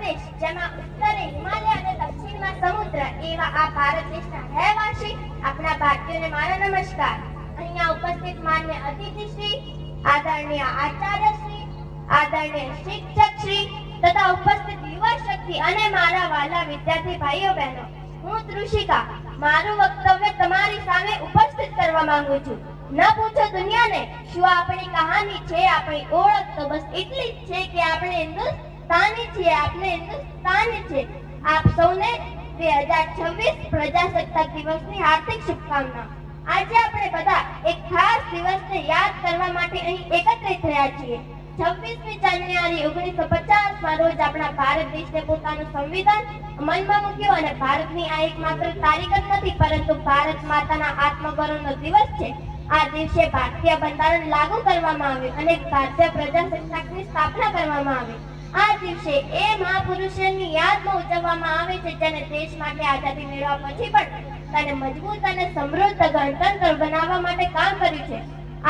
દેશ જેમાં ઉત્તરે હિમાલય અને દક્ષિણમાં સમુદ્ર એવા આ ભારત દેશના રહેવાસી આપણા ભારતીયોને મારા નમસ્કાર. અહીંયા ઉપસ્થિત માન્ય અતિથિશ્રી, આદરણીય આચાર્યશ્રી, આદરણીય શિક્ષકશ્રી તથા ઉપસ્થિત યુવા શક્તિ અને મારા વાલા વિદ્યાર્થી ભાઈઓ બહેનો, હું તૃષિકા મારું વક્તવ્ય તમારી સામે ઉપસ્થિત કરવા માંગુ છું. ન પૂછો દુનિયાને શું આપણી કહાની છે, આપણી ઓળખ તો બસ એટલી જ છે કે આપણે હિન્દુસ્તાની છીએ, આપણે હિન્દુસ્તાની છે. આપ સૌને 2026 પ્રજાસત્તાક દિવસની હાર્દિક શુભકામના. આજે આપણે બધા એક ખાસ દિવસને યાદ કરવા માટે અહીં એકત્રિત થયા છીએ. 26મી જાન્યુઆરી 1950 રોજ આપણા ભારત દેશે પોતાનું સંવિધાન અમલમાં મૂક્યું અને ભારતની આ એકમાત્ર તારીખ જ નથી પરંતુ ભારત માતાના આત્મગૌરવનો દિવસ છે. આ દિવસે ભારતીય બંધારણ લાગુ કરવામાં આવ્યું અને ભારતીય પ્રજાસત્તાકની સ્થાપના કરવામાં આવી. આ દિવસે એ મહાપુરુષોની યાદમાં ઉજવવામાં આવે છે જેને દેશ માટે આઝાદી મેળવવા પછી પણ તેને મજબૂત અને સમૃદ્ધ ગણતંત્ર બનાવવા માટે કામ કર્યું છે.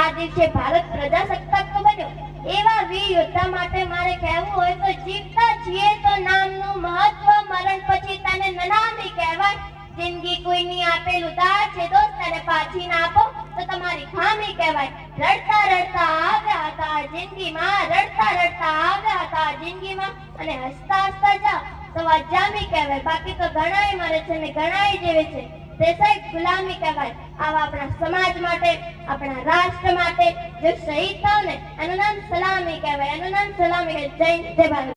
આ દિવસે ભારત પ્રજાસત્તાક તો બન્યું. એવા વીર યોદ્ધા માટે મારે કહેવું હોય તો જીવતા છીએ તો નામનું મહત્વ, મરણ પછી તેને નનામી કહેવાય. જિંદગી કોઈની આપેલ ઉધાર છે દોસ્ત, તેને પાછી ના આપો તો તમારી ખામી કહેવાય. રડતા રડતા આવ્યા હતા જિંદગીમાં, રડતા રડતા આવ્યા હતા જિંદગીમાં અને હસતા હસતા જાઓ તો આ જામી કહેવાય. બાકી તો ઘણાય મરે છે ને ઘણાય જીવે છે, તે સાહેબ ગુલામી કહેવાય. આવા આપણા સમાજ માટે, આપણા રાષ્ટ્ર માટે જો શહીદ થાવ ને એનું નામ સલામી કહેવાય, એનું નામ સલામી. જય હિન્દ, જય ભારત.